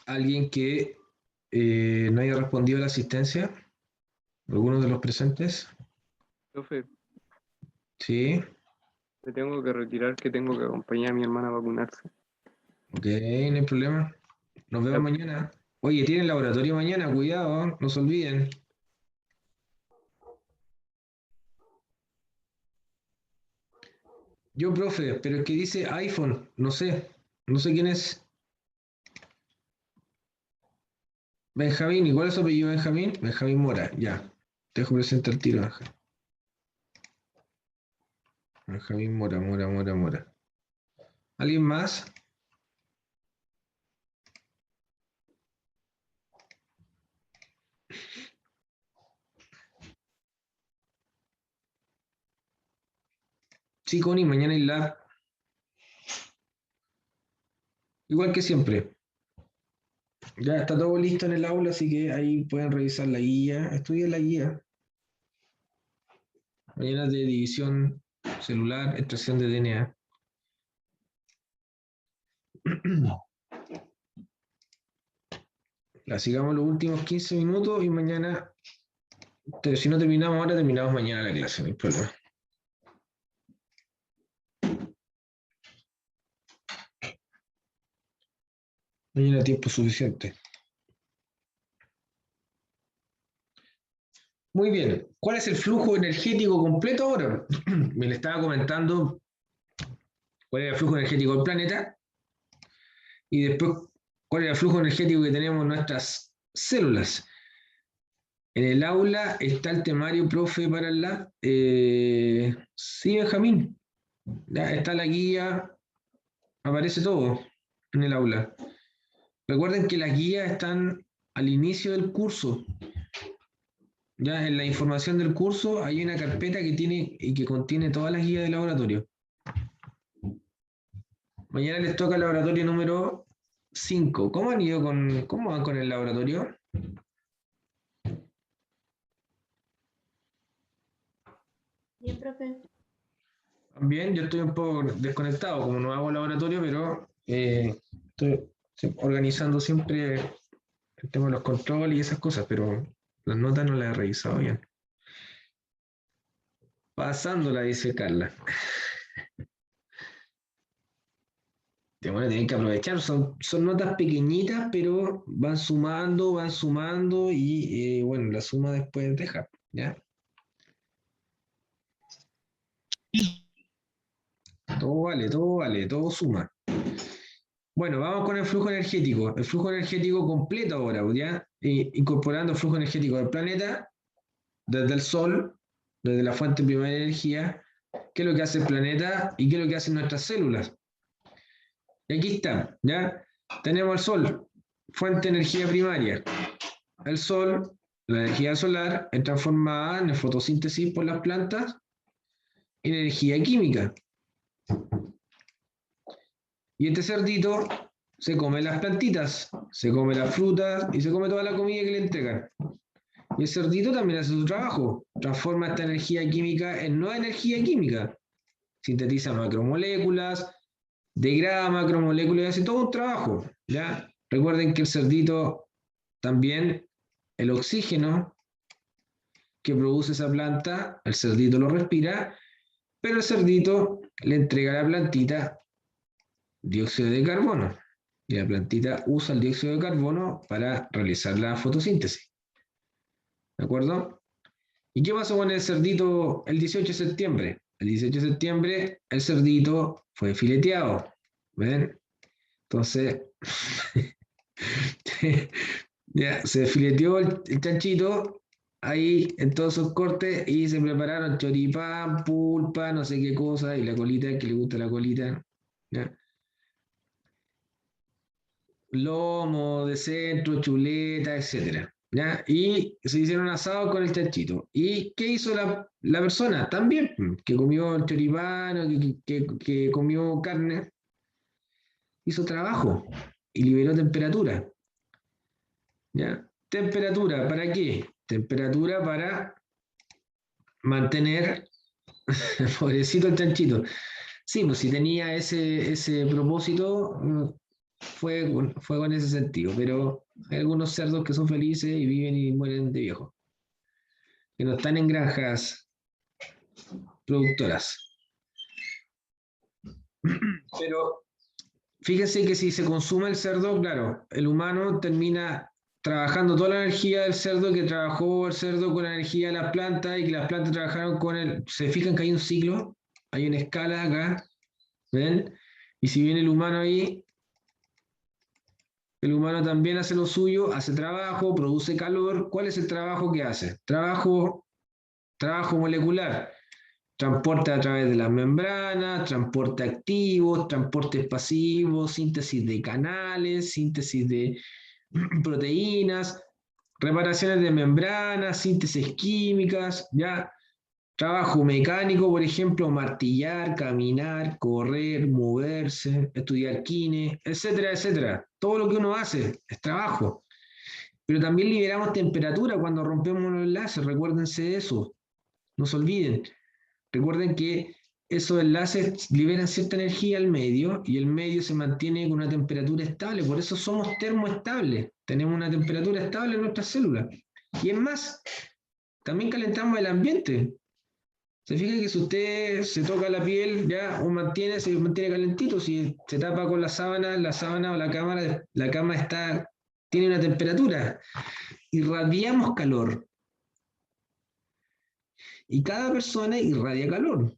¿Alguien que no haya respondido a la asistencia? ¿Alguno de los presentes? Profe, Sí. me tengo que retirar, que tengo que acompañar a mi hermana a vacunarse. Ok, no hay problema. Nos vemos Ya, mañana. Oye, tienen laboratorio mañana, cuidado, ¿eh? No se olviden. Yo, profe, pero es que dice iPhone, no sé quién es. Benjamín, ¿y cuál es su apellido, Benjamín? Benjamín Mora, ya. Te dejo presente el tiro, Benjamín. Benjamín Mora, Mora. ¿Alguien más? Sí, Connie, mañana hay lab. Igual que siempre. Ya está todo listo en el aula, así que ahí pueden revisar la guía. Estudien la guía. Mañana es de división celular, extracción de DNA. La sigamos los últimos 15 minutos y mañana, si no terminamos ahora, terminamos mañana la clase, no hay problema. Mañana tiempo suficiente. Muy bien. ¿Cuál es el flujo energético completo ahora? Me le estaba comentando cuál es el flujo energético del planeta y después cuál es el flujo energético que tenemos en nuestras células. En el aula está el temario, profe, para el lab. Sí, Benjamín. Ya está la guía, aparece todo en el aula. Recuerden que las guías están al inicio del curso. Ya en la información del curso hay una carpeta que tiene y que contiene todas las guías de laboratorio. Mañana les toca el laboratorio número 5. ¿Cómo van con el laboratorio? Bien, profe. Bien, yo estoy un poco desconectado, como no hago laboratorio, pero estoy organizando siempre el tema de los controles y esas cosas, pero las notas no las he revisado bien. Pasándola, dice Carla. Bueno, tienen que aprovechar, son notas pequeñitas, pero van sumando y bueno, la suma después deja, ¿ya? Todo vale, todo suma. Bueno, vamos con el flujo energético. El flujo energético completo ahora, ¿ya? Incorporando el flujo energético del planeta, desde el Sol, desde la fuente primaria de energía, qué es lo que hace el planeta y qué es lo que hacen nuestras células. Y aquí está, ¿ya? Tenemos el Sol, fuente de energía primaria. El Sol, la energía solar, es transformada en fotosíntesis por las plantas en energía química. Y este cerdito se come las plantitas, se come las frutas y se come toda la comida que le entregan. Y el cerdito también hace su trabajo, transforma esta energía química en nueva energía química. Sintetiza macromoléculas, degrada macromoléculas y hace todo un trabajo. ¿Ya? Recuerden que el cerdito también, el oxígeno que produce esa planta, el cerdito lo respira, pero el cerdito le entrega a la plantita dióxido de carbono. Y la plantita usa el dióxido de carbono para realizar la fotosíntesis. ¿De acuerdo? ¿Y qué pasó con el cerdito el 18 de septiembre? El 18 de septiembre el cerdito fue fileteado. ¿Ven? Entonces, ya, se fileteó el chanchito ahí en todos sus cortes y se prepararon choripán, pulpa, no sé qué cosa, y la colita, que le gusta la colita. ¿Ya? Lomo de centro, chuleta, etcétera. ¿Ya? Y se hicieron asados con el chanchito. ¿Y qué hizo la persona? También, que comió el choripán, que comió carne, hizo trabajo y liberó temperatura. ¿Ya? ¿Temperatura para qué? Temperatura para mantener, pobrecito el chanchito. Sí, pues si tenía ese propósito, fue con ese sentido, pero hay algunos cerdos que son felices y viven y mueren de viejo, que no están en granjas productoras. Pero fíjense que si se consume el cerdo, claro, el humano termina trabajando toda la energía del cerdo, que trabajó el cerdo con la energía de las plantas y que las plantas trabajaron con él. ¿Se fijan que hay un ciclo? Hay una escala acá, ¿ven? Y si viene el humano ahí, el humano también hace lo suyo, hace trabajo, produce calor. ¿Cuál es el trabajo que hace? Trabajo molecular. Transporte a través de las membranas, transporte activo, transporte pasivo, síntesis de canales, síntesis de proteínas, reparaciones de membranas, síntesis químicas, ¿ya? Trabajo mecánico, por ejemplo, martillar, caminar, correr, moverse, estudiar kine, etcétera, etcétera. Todo lo que uno hace es trabajo. Pero también liberamos temperatura cuando rompemos los enlaces, recuérdense de eso, no se olviden. Recuerden que esos enlaces liberan cierta energía al medio y el medio se mantiene con una temperatura estable, por eso somos termoestables, tenemos una temperatura estable en nuestras células. Y es más, también calentamos el ambiente. Se fija que si usted se toca la piel, ya se mantiene calentito. Si se tapa con la sábana o la cama tiene una temperatura. Irradiamos calor. Y cada persona irradia calor.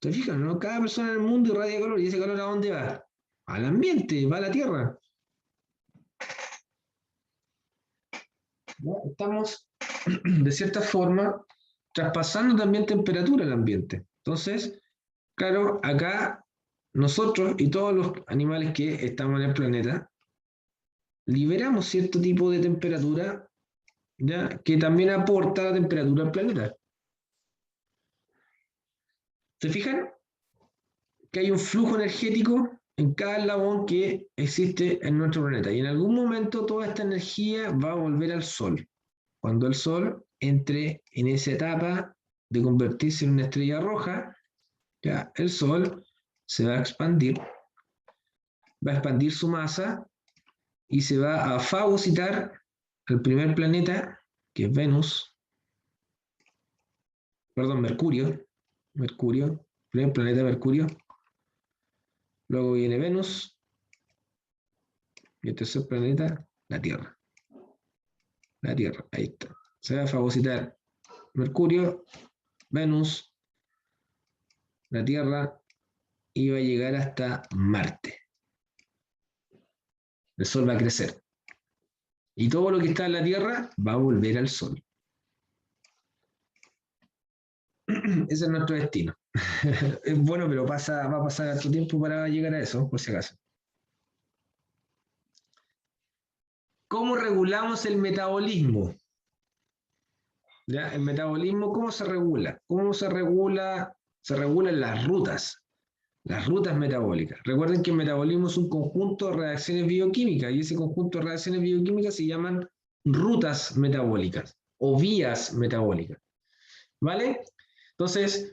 ¿Se fijan, no? Cada persona en el mundo irradia calor. ¿Y ese calor a dónde va? Al ambiente, va a la Tierra. ¿Ya? Estamos, de cierta forma, traspasando también temperatura al ambiente. Entonces, claro, acá nosotros y todos los animales que estamos en el planeta liberamos cierto tipo de temperatura, ¿ya? Que también aporta la temperatura al planeta. ¿Se fijan? Que hay un flujo energético en cada eslabón que existe en nuestro planeta. Y en algún momento toda esta energía va a volver al Sol. Cuando el Sol entre en esa etapa de convertirse en una estrella roja, ya el Sol se va a expandir su masa y se va a fagocitar al primer planeta, que es Mercurio, primer planeta Mercurio. Luego viene Venus y el tercer planeta, la Tierra. La Tierra, ahí está. Se va a fagocitar Mercurio, Venus, la Tierra y va a llegar hasta Marte. El Sol va a crecer. Y todo lo que está en la Tierra va a volver al Sol. Ese es nuestro destino. Es bueno, pero va a pasar harto tiempo para llegar a eso, por si acaso. ¿Cómo regulamos el metabolismo? ¿Ya? El metabolismo, ¿cómo se regula? ¿Cómo se regula? Se regulan las rutas metabólicas. Recuerden que el metabolismo es un conjunto de reacciones bioquímicas y ese conjunto de reacciones bioquímicas se llaman rutas metabólicas o vías metabólicas. ¿Vale? Entonces,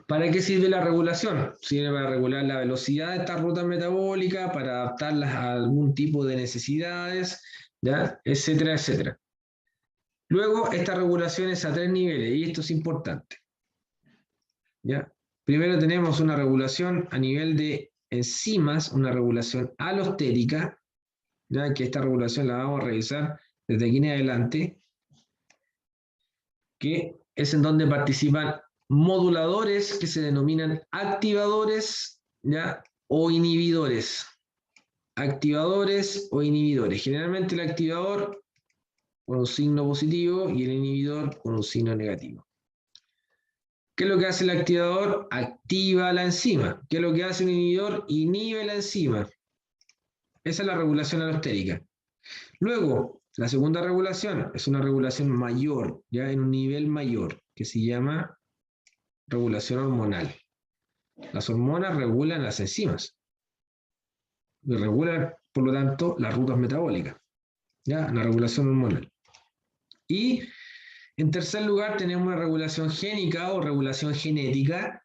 ¿para qué sirve la regulación? Sirve para regular la velocidad de estas rutas metabólicas, para adaptarlas a algún tipo de necesidades, ¿ya? Etcétera, etcétera. Luego, esta regulación es a 3 niveles y esto es importante. ¿Ya? Primero tenemos una regulación a nivel de enzimas, una regulación alostérica, ya que esta regulación la vamos a revisar desde aquí en adelante, que es en donde participan moduladores que se denominan activadores, ¿ya? O inhibidores. Activadores o inhibidores. Generalmente el activador con un signo positivo y el inhibidor con un signo negativo. ¿Qué es lo que hace el activador? Activa la enzima. ¿Qué es lo que hace el inhibidor? Inhibe la enzima. Esa es la regulación alostérica. Luego, la segunda regulación es una regulación mayor, ya en un nivel mayor, que se llama regulación hormonal. Las hormonas regulan las enzimas y regulan, por lo tanto, las rutas metabólicas, ya la regulación hormonal. Y en tercer lugar tenemos una regulación génica o regulación genética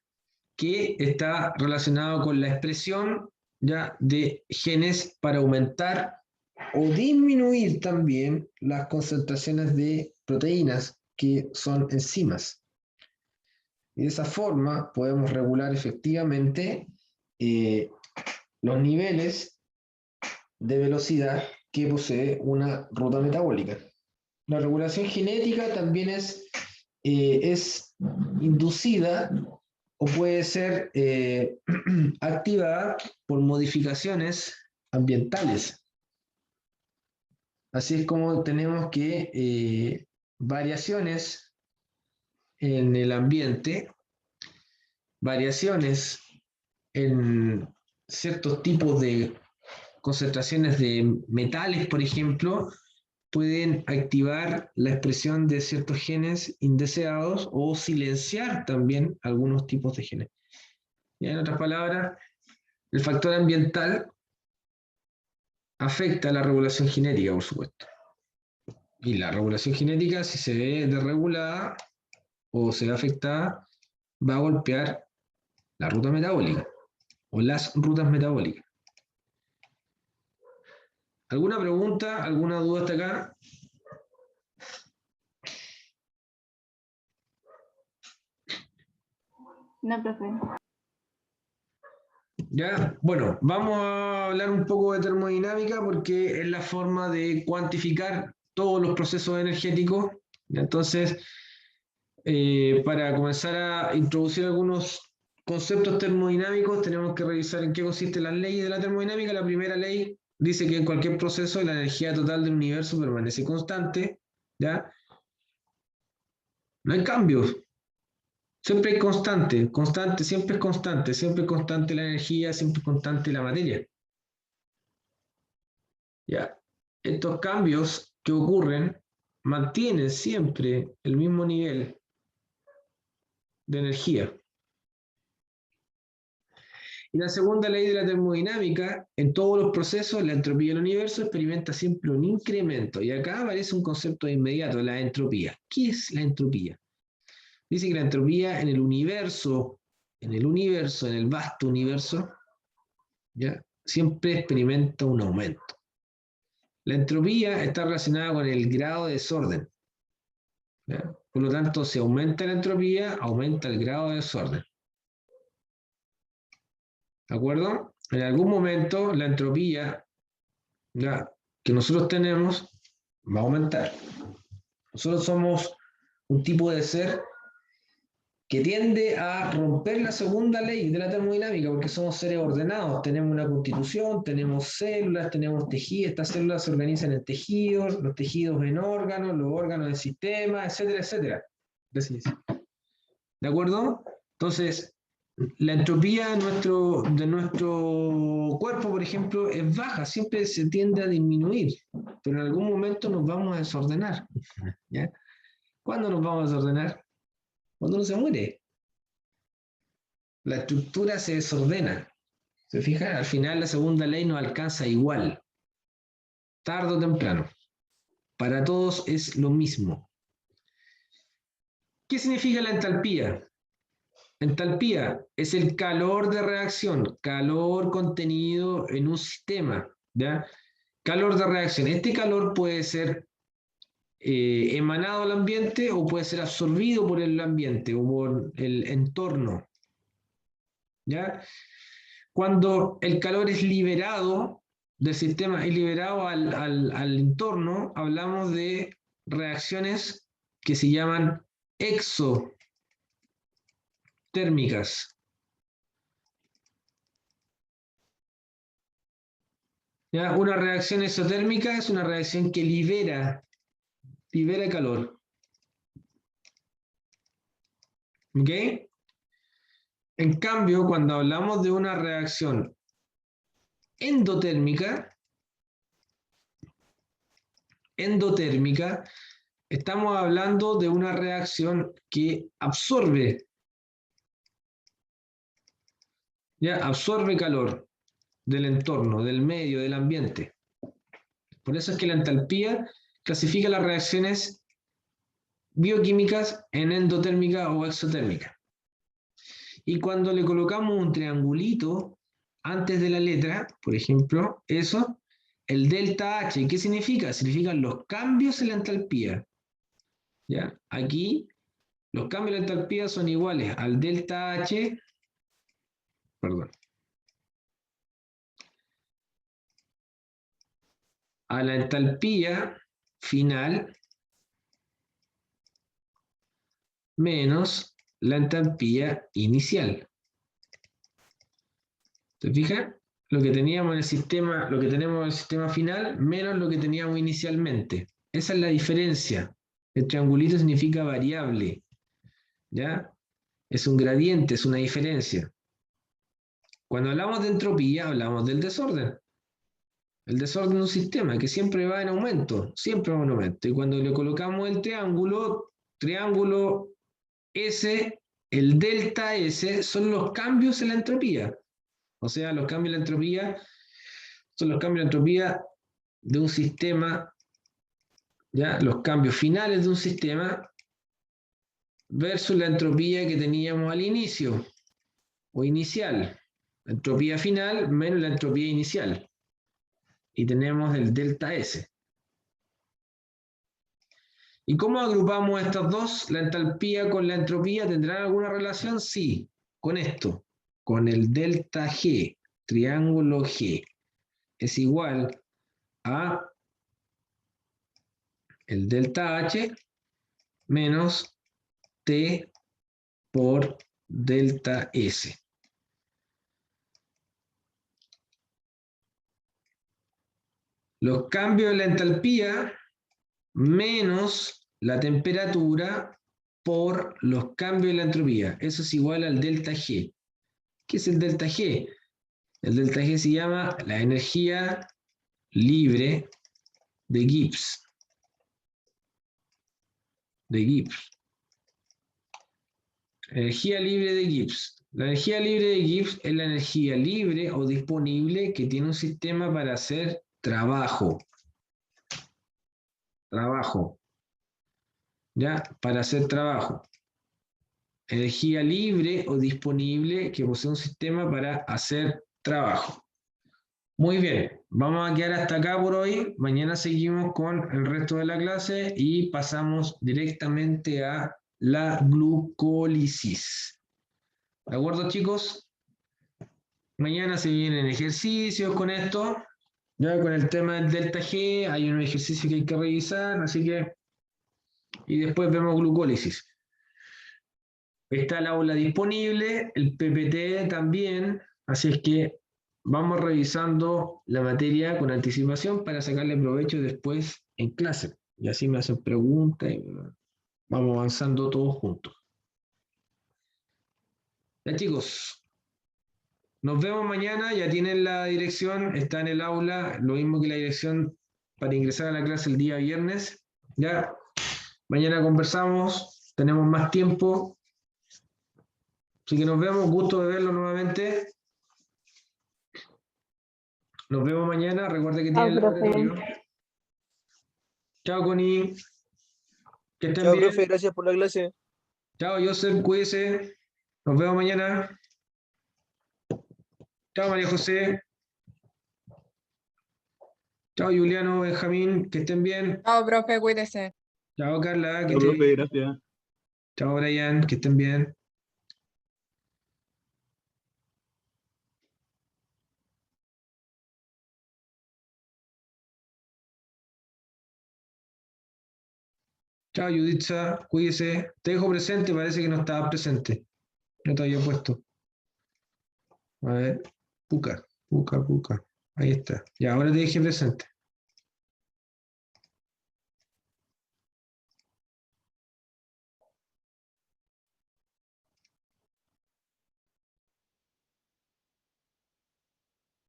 que está relacionada con la expresión ya de genes para aumentar o disminuir también las concentraciones de proteínas que son enzimas. Y de esa forma podemos regular efectivamente los niveles de velocidad que posee una ruta metabólica. La regulación genética también es inducida o puede ser activada por modificaciones ambientales. Así es como tenemos que variaciones en el ambiente, variaciones en ciertos tipos de concentraciones de metales, por ejemplo, pueden activar la expresión de ciertos genes indeseados o silenciar también algunos tipos de genes. Y en otras palabras, el factor ambiental afecta a la regulación genética, por supuesto. Y la regulación genética, si se ve desregulada o se ve afectada, va a golpear la ruta metabólica o las rutas metabólicas. ¿Alguna pregunta? ¿Alguna duda hasta acá? No, profe. Ya, bueno, vamos a hablar un poco de termodinámica porque es la forma de cuantificar todos los procesos energéticos. Entonces, para comenzar a introducir algunos conceptos termodinámicos, tenemos que revisar en qué consisten las leyes de la termodinámica. La primera ley dice que en cualquier proceso la energía total del universo permanece constante, ¿ya? No hay cambios. Siempre hay constante, siempre es constante la energía, siempre es constante la materia. ¿Ya? Estos cambios que ocurren mantienen siempre el mismo nivel de energía. Y la segunda ley de la termodinámica, en todos los procesos, la entropía del universo experimenta siempre un incremento. Y acá aparece un concepto de inmediato, la entropía. ¿Qué es la entropía? Dice que la entropía en el universo, en el vasto universo, ¿ya? Siempre experimenta un aumento. La entropía está relacionada con el grado de desorden, ¿ya? Por lo tanto, si aumenta la entropía, aumenta el grado de desorden. ¿De acuerdo? En algún momento la entropía, ¿ya?, que nosotros tenemos va a aumentar. Nosotros somos un tipo de ser que tiende a romper la segunda ley de la termodinámica, porque somos seres ordenados, tenemos una constitución, tenemos células, tenemos tejidos, estas células se organizan en tejidos, los tejidos en órganos, los órganos en sistemas, etcétera, etcétera. ¿De acuerdo? Entonces, la entropía de nuestro cuerpo, por ejemplo, es baja, siempre se tiende a disminuir, pero en algún momento nos vamos a desordenar, ¿ya? ¿Cuándo nos vamos a desordenar? Cuando uno se muere. La estructura se desordena. ¿Se fijan? Al final la segunda ley nos alcanza igual, tarde o temprano. Para todos es lo mismo. ¿Qué significa la entalpía? Entalpía es el calor de reacción, calor contenido en un sistema, ¿ya? Calor de reacción. Este calor puede ser emanado al ambiente o puede ser absorbido por el ambiente o por el entorno, ¿ya? Cuando el calor es liberado del sistema y liberado al entorno, hablamos de reacciones que se llaman exotérmicas. ¿Ya? Una reacción exotérmica es una reacción que libera calor. ¿Ok? En cambio, cuando hablamos de una reacción endotérmica, estamos hablando de una reacción que absorbe, ¿ya? Absorbe calor del entorno, del medio, del ambiente. Por eso es que la entalpía clasifica las reacciones bioquímicas en endotérmica o exotérmica. Y cuando le colocamos un triangulito antes de la letra, por ejemplo, eso, el delta H, ¿qué significa? Significan los cambios en la entalpía. ¿Ya? Aquí, los cambios en la entalpía son iguales al delta H, perdón, a la entalpía final menos la entalpía inicial. ¿Se fijan? Lo que teníamos en el sistema, lo que tenemos en el sistema final, menos lo que teníamos inicialmente. Esa es la diferencia. El triangulito significa variable. ¿Ya? Es un gradiente, es una diferencia. Cuando hablamos de entropía, hablamos del desorden. El desorden de un sistema que siempre va en aumento, siempre va en aumento. Y cuando le colocamos el triángulo S, el delta S, son los cambios en la entropía. O sea, los cambios en la entropía son los cambios de entropía de un sistema, ¿ya? Los cambios finales de un sistema versus la entropía que teníamos al inicio o inicial. La entropía final menos la entropía inicial. Y tenemos el delta S. ¿Y cómo agrupamos estas dos? La entalpía con la entropía, ¿tendrán alguna relación? Sí, con esto, con el delta G, triángulo G. Es igual a el delta H menos T por delta S. Los cambios en la entalpía menos la temperatura por los cambios en la entropía. Eso es igual al delta G. ¿Qué es el delta G? El delta G se llama la energía libre de Gibbs. Energía libre de Gibbs. La energía libre de Gibbs es la energía libre o disponible que tiene un sistema para hacer trabajo. ¿Ya? Para hacer trabajo. Energía libre o disponible que posee un sistema para hacer trabajo. Muy bien, vamos a quedar hasta acá por hoy. Mañana seguimos con el resto de la clase y pasamos directamente a la glucólisis. ¿De acuerdo, chicos? Mañana se vienen ejercicios con esto. Ya con el tema del delta G hay unos ejercicios que hay que revisar, así que... Y después vemos glucólisis. Está el aula disponible, el PPT también, así es que vamos revisando la materia con anticipación para sacarle provecho después en clase. Y así me hacen preguntas y vamos avanzando todos juntos. Ya chicos, nos vemos mañana, ya tienen la dirección, está en el aula, lo mismo que la dirección para ingresar a la clase el día viernes. Ya, mañana conversamos, tenemos más tiempo. Así que nos vemos, gusto de verlo nuevamente. Nos vemos mañana, recuerda que tienen el laboratorio. Chao, Connie. Que estén Chao, bien. profe, gracias por la clase. Chao, Joseph, cuídese. Nos vemos mañana. Chao, María José. Chao, Juliano, Benjamín, que estén bien. Chao, profe, cuídese. Chao, Carla, que Chao, estén profe, bien. gracias. Chao, Brian, que estén bien. Chao, Juditza, cuídese. Te dejo presente, parece que no estabas presente. No te había puesto. A ver, Puca. Ahí está. Ya, ahora te dejé presente.